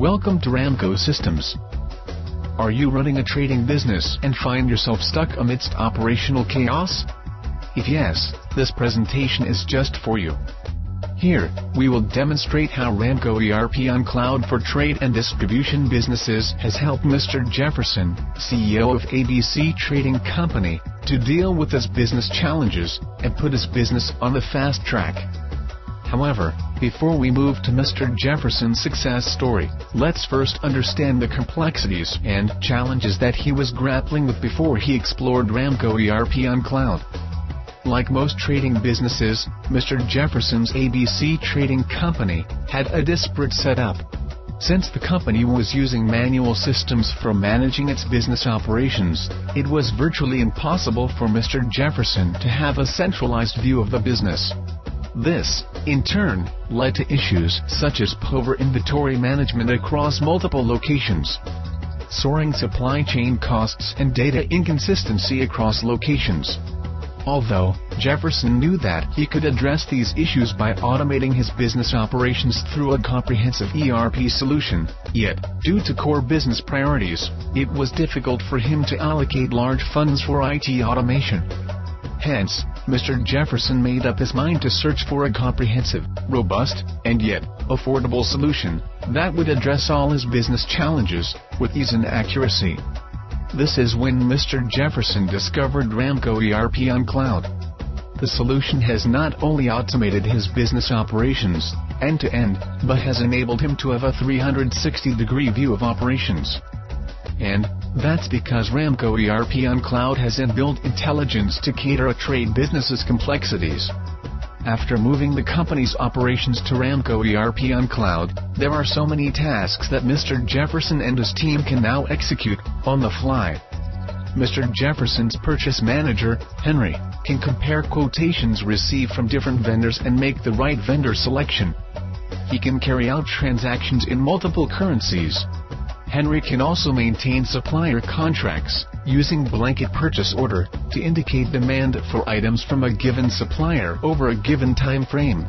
Welcome to Ramco Systems. Are you running a trading business and find yourself stuck amidst operational chaos? If yes, this presentation is just for you. Here, we will demonstrate how Ramco ERP on cloud for trade and distribution businesses has helped Mr. Jefferson, CEO of ABC Trading Company, to deal with his business challenges and put his business on the fast track. However, before we move to Mr. Jefferson's success story, let's first understand the complexities and challenges that he was grappling with before he explored Ramco ERP on cloud. Like most trading businesses, Mr. Jefferson's ABC Trading Company had a disparate setup. Since the company was using manual systems for managing its business operations, it was virtually impossible for Mr. Jefferson to have a centralized view of the business. This, in turn, led to issues such as poor inventory management across multiple locations, soaring supply chain costs, and data inconsistency across locations. Although Jefferson knew that he could address these issues by automating his business operations through a comprehensive ERP solution, yet, due to core business priorities, it was difficult for him to allocate large funds for IT automation. Hence, Mr. Jefferson made up his mind to search for a comprehensive, robust, and yet affordable solution that would address all his business challenges with ease and accuracy. This is when Mr. Jefferson discovered Ramco ERP on cloud. The solution has not only automated his business operations end-to-end, but has enabled him to have a 360-degree view of operations. And that's because Ramco ERP on cloud has inbuilt intelligence to cater a trade business's complexities. After moving the company's operations to Ramco ERP on cloud, there are so many tasks that Mr. Jefferson and his team can now execute on the fly. Mr. Jefferson's purchase manager, Henry, can compare quotations received from different vendors and make the right vendor selection. He can carry out transactions in multiple currencies. Henry can also maintain supplier contracts, using blanket purchase order, to indicate demand for items from a given supplier over a given time frame.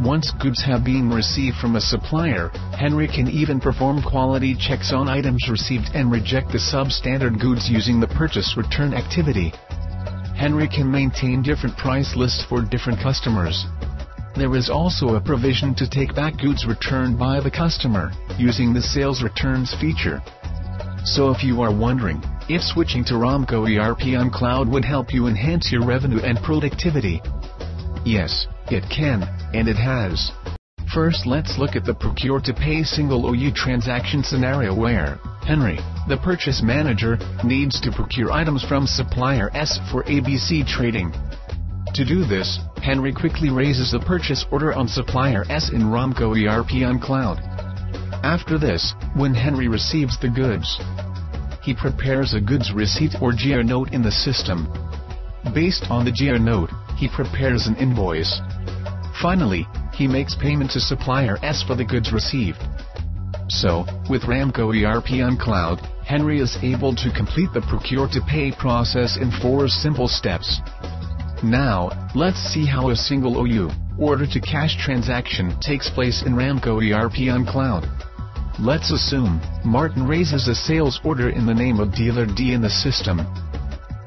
Once goods have been received from a supplier, Henry can even perform quality checks on items received and reject the substandard goods using the purchase return activity. Henry can maintain different price lists for different customers. There is also a provision to take back goods returned by the customer, using the sales returns feature. So if you are wondering if switching to Ramco ERP on cloud would help you enhance your revenue and productivity, yes, it can, and it has. First, let's look at the procure-to-pay single OU transaction scenario where Henry, the purchase manager, needs to procure items from supplier S for ABC Trading. To do this, Henry quickly raises the purchase order on supplier S in Ramco ERP on cloud. After this, when Henry receives the goods, he prepares a goods receipt or GR note in the system. Based on the GR note, he prepares an invoice. Finally, he makes payment to supplier S for the goods received. So, with Ramco ERP on cloud, Henry is able to complete the procure-to-pay process in 4 simple steps. Now, let's see how a single OU, order-to-cash transaction, takes place in Ramco ERP on cloud. Let's assume Martin raises a sales order in the name of dealer D in the system.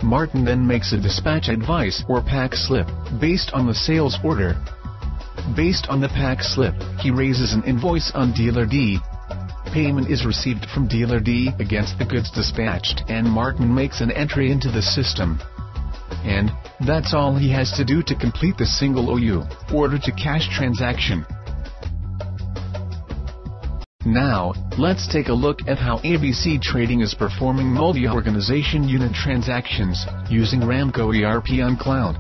Martin then makes a dispatch advice or pack slip based on the sales order. Based on the pack slip, he raises an invoice on dealer D. Payment is received from dealer D against the goods dispatched, and Martin makes an entry into the system. And that's all he has to do to complete the single OU, order-to-cash transaction. Now, let's take a look at how ABC Trading is performing multi-organization unit transactions, using Ramco ERP on cloud.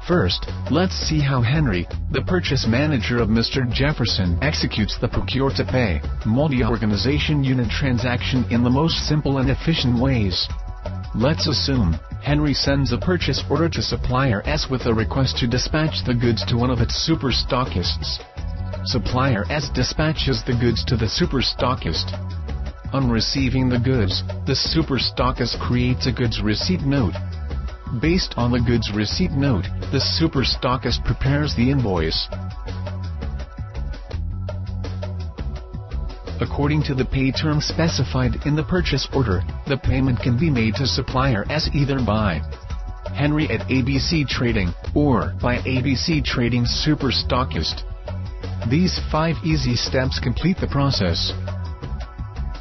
First, let's see how Henry, the purchase manager of Mr. Jefferson, executes the procure-to-pay, multi-organization unit transaction in the most simple and efficient ways. Let's assume Henry sends a purchase order to supplier S with a request to dispatch the goods to one of its super stockists. Supplier S dispatches the goods to the super stockist. On receiving the goods, the super stockist creates a goods receipt note. Based on the goods receipt note, the super stockist prepares the invoice. According to the pay term specified in the purchase order, the payment can be made to supplier as either by Henry at ABC Trading, or by ABC Trading Super Stockist. These 5 easy steps complete the process.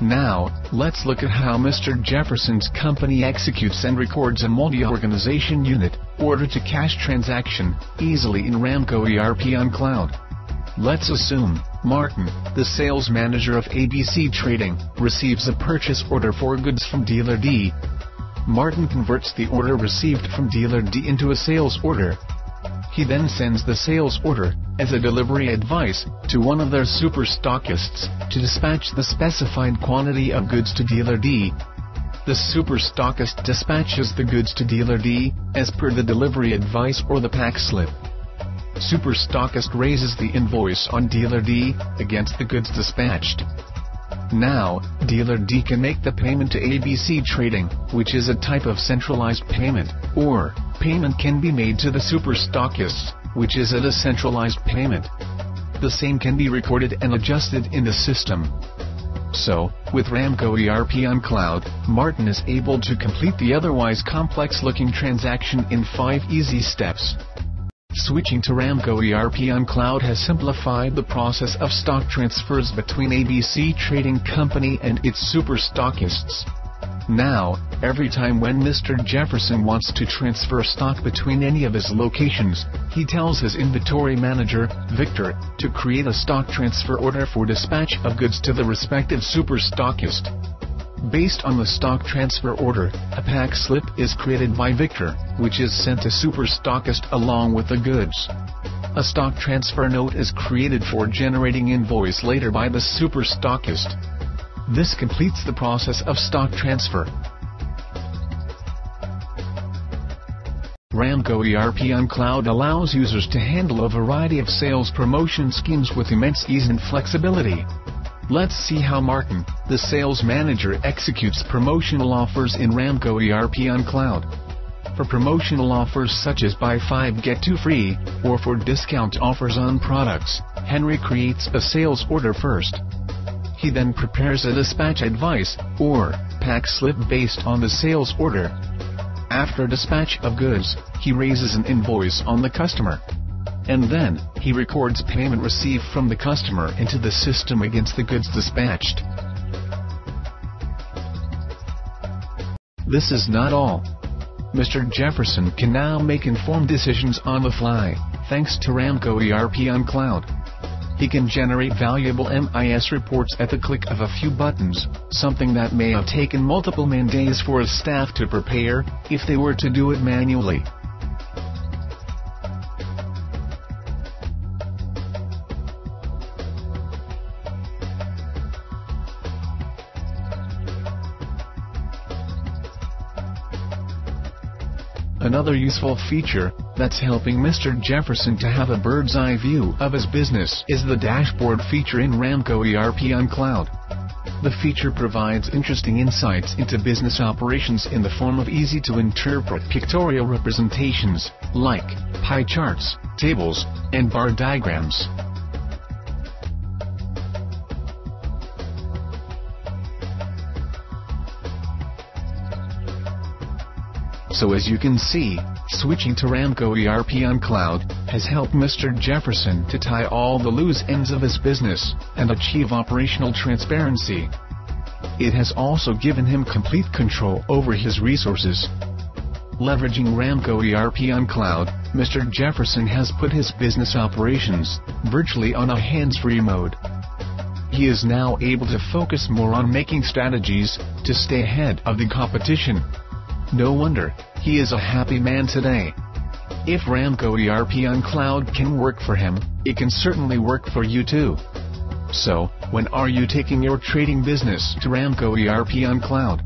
Now, let's look at how Mr. Jefferson's company executes and records a multi-organization unit, order-to-cash transaction, easily in Ramco ERP on Cloud. Let's assume Martin, the sales manager of ABC Trading, receives a purchase order for goods from dealer D. Martin converts the order received from dealer D into a sales order. He then sends the sales order, as a delivery advice, to one of their super stockists, to dispatch the specified quantity of goods to dealer D. The super stockist dispatches the goods to dealer D, as per the delivery advice or the pack slip. Super stockist raises the invoice on dealer D, against the goods dispatched. Now, dealer D can make the payment to ABC Trading, which is a type of centralized payment, or payment can be made to the super stockists, which is a decentralized payment. The same can be recorded and adjusted in the system. So, with Ramco ERP on Cloud, Martin is able to complete the otherwise complex-looking transaction in 5 easy steps. Switching to Ramco ERP on Cloud has simplified the process of stock transfers between ABC Trading Company and its super stockists. Now, every time when Mr. Jefferson wants to transfer stock between any of his locations, he tells his inventory manager, Victor, to create a stock transfer order for dispatch of goods to the respective super stockist. Based on the stock transfer order, a pack slip is created by Victor, which is sent to super stockist along with the goods. A stock transfer note is created for generating invoice later by the super stockist. This completes the process of stock transfer. Ramco ERP on Cloud allows users to handle a variety of sales promotion schemes with immense ease and flexibility. Let's see how Martin, the sales manager, executes promotional offers in Ramco ERP on Cloud. For promotional offers such as buy 5 get 2 free, or for discount offers on products, Henry creates a sales order first. He then prepares a dispatch advice, or pack slip based on the sales order. After dispatch of goods, he raises an invoice on the customer. And then, he records payment received from the customer into the system against the goods dispatched. This is not all. Mr. Jefferson can now make informed decisions on the fly, thanks to Ramco ERP on Cloud. He can generate valuable MIS reports at the click of a few buttons, something that may have taken multiple man-days for his staff to prepare, if they were to do it manually. Another useful feature, that's helping Mr. Jefferson to have a bird's eye view of his business, is the dashboard feature in Ramco ERP on Cloud. The feature provides interesting insights into business operations in the form of easy-to-interpret pictorial representations, like pie charts, tables, and bar diagrams. So as you can see, switching to Ramco ERP on Cloud has helped Mr. Jefferson to tie all the loose ends of his business and achieve operational transparency. It has also given him complete control over his resources. Leveraging Ramco ERP on Cloud, Mr. Jefferson has put his business operations virtually on a hands-free mode. He is now able to focus more on making strategies to stay ahead of the competition. No wonder, he is a happy man today. If Ramco ERP on Cloud can work for him, it can certainly work for you too. So, when are you taking your trading business to Ramco ERP on Cloud?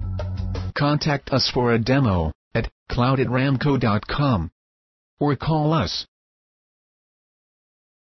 Contact us for a demo at cloud@ramco.com or call us